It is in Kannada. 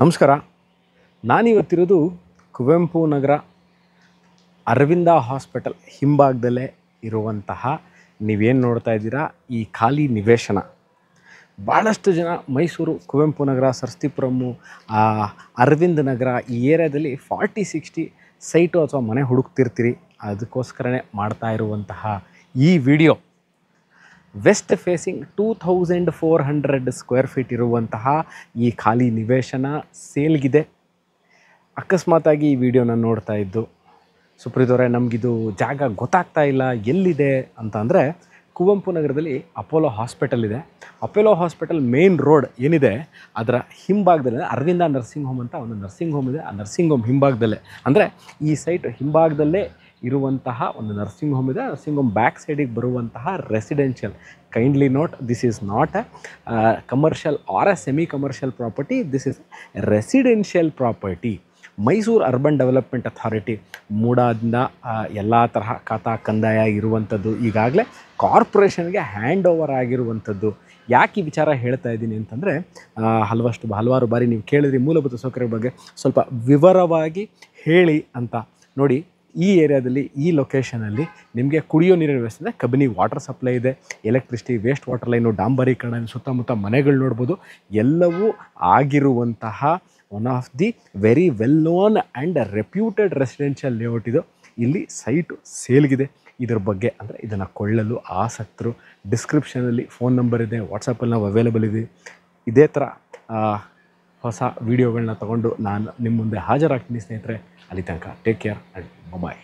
ನಮಸ್ಕಾರ. ನಾನಿವತ್ತಿರೋದು ಕುವೆಂಪು ನಗರ ಅರವಿಂದ ಹಾಸ್ಪಿಟಲ್ ಹಿಂಭಾಗದಲ್ಲೇ ಇರುವಂತಹ ನೀವೇನು ನೋಡ್ತಾ ಇದ್ದೀರಾ ಈ ಖಾಲಿ ನಿವೇಶನ. ಭಾಳಷ್ಟು ಜನ ಮೈಸೂರು ಕುವೆಂಪು ನಗರ, ಸರ್ಸ್ತಿಪುರಮ್ಮು, ಅರವಿಂದ ನಗರ ಈ ಏರಿಯಾದಲ್ಲಿ 40-60 ಸೈಟು ಅಥವಾ ಮನೆ ಹುಡುಕ್ತಿರ್ತೀರಿ. ಅದಕ್ಕೋಸ್ಕರನೇ ಮಾಡ್ತಾ ಇರುವಂತಹ ಈ video west facing 2400 square feet ಇರುವಂತಹ ಈ ಖಾಲಿ ನಿವೇಶನ ಸೇಲ್ಗಿದೆ. ಅಕಸ್ಮಾತಾಗಿ ಈ ವಿಡಿಯೋನ ನೋಡ್ತಾ ಇದ್ದು ಸುಪ್ರೀತ್ ಅವರೇ ನಮಗಿದು ಜಾಗ ಗೊತ್ತಾಗ್ತಾ ಇಲ್ಲ ಎಲ್ಲಿದೆ ಅಂತ ಅಂದರೆ, ಕುವೆಂಪು ನಗರದಲ್ಲಿ ಅಪೋಲೋ ಹಾಸ್ಪಿಟಲ್ ಇದೆ. ಅಪೋಲೋ ಹಾಸ್ಪಿಟಲ್ ಮೇನ್ ರೋಡ್ ಏನಿದೆ ಅದರ ಹಿಂಭಾಗದಲ್ಲೇ ಅರವಿಂದ ನರ್ಸಿಂಗ್ ಹೋಮ್ ಅಂತ ಒಂದು ನರ್ಸಿಂಗ್ ಹೋಮ್ ಇದೆ. ಆ ನರ್ಸಿಂಗ್ ಹೋಮ್ ಹಿಂಭಾಗದಲ್ಲೇ ಅಂದರೆ ಈ ಸೈಟ್ ಹಿಂಭಾಗದಲ್ಲೇ ಇರುವಂತಹ ಒಂದು ನರ್ಸಿಂಗ್ ಹೋಮ್ ಇದೆ. ನರ್ಸಿಂಗ್ ಹೋಮ್ ಬ್ಯಾಕ್ ಸೈಡಿಗೆ ಬರುವಂತಹ residential. Kindly note, this is not a commercial or a semi commercial property, this is residential property. Mysuru urban development authority ಮೂಡಾದಿಂದ ಎಲ್ಲ ತರಹ ಖಾತಾ ಕಂದಾಯ ಇರುವಂಥದ್ದು, ಈಗಾಗಲೇ ಕಾರ್ಪೊರೇಷನ್ಗೆ ಹ್ಯಾಂಡ್ ಓವರ್ ಆಗಿರುವಂಥದ್ದು. ಯಾಕೆ ಈ ವಿಚಾರ ಹೇಳ್ತಾ ಇದ್ದೀನಿ ಅಂತಂದರೆ, ಹಲವಾರು ಬಾರಿ ನೀವು ಕೇಳಿದ್ರಿ ಮೂಲಭೂತ ಸೌಕರ್ಯದ ಬಗ್ಗೆ ಸ್ವಲ್ಪ ವಿವರವಾಗಿ ಹೇಳಿ ಅಂತ. ನೋಡಿ, ಈ ಏರಿಯಾದಲ್ಲಿ ಈ ಲೊಕೇಶನಲ್ಲಿ ನಿಮಗೆ ಕುಡಿಯೋ ನೀರಿನ ವ್ಯವಸ್ಥೆ ಇದೆ, ಕಬಿನಿ ವಾಟರ್ ಸಪ್ಲೈ ಇದೆ, ಎಲೆಕ್ಟ್ರಿಸಿಟಿ, ವೇಸ್ಟ್ ವಾಟರ್ ಲೈನು, ಡಾಂಬರೀಕರಣ, ಸುತ್ತಮುತ್ತ ಮನೆಗಳು ನೋಡ್ಬೋದು. ಎಲ್ಲವೂ ಆಗಿರುವಂತಹ one of the very well known and reputed residential layout ಇದು. ಇಲ್ಲಿ ಸೈಟು ಸೇಲ್ಗಿದೆ. ಇದ್ರ ಬಗ್ಗೆ ಅಂದರೆ ಇದನ್ನು ಕೊಳ್ಳಲು ಆಸಕ್ತರು ಡಿಸ್ಕ್ರಿಪ್ಷನಲ್ಲಿ ಫೋನ್ ನಂಬರ್ ಇದೆ, ವಾಟ್ಸಪ್ಪಲ್ಲಿ ನಾವು ಅವೈಲೇಬಲ್ ಇದ್ದೀವಿ. ಇದೇ ಥರ ಹೊಸ ವೀಡಿಯೋಗಳನ್ನ ತೊಗೊಂಡು ನಾನು ನಿಮ್ಮ ಮುಂದೆ ಹಾಜರಾಗ್ತೀನಿ ಸ್ನೇಹಿತರೆ. ಅಲ್ಲಿ ತನಕ ಟೇಕ್ ಕೇರ್ ಆ್ಯಂಡ್ ಬಾಯ್.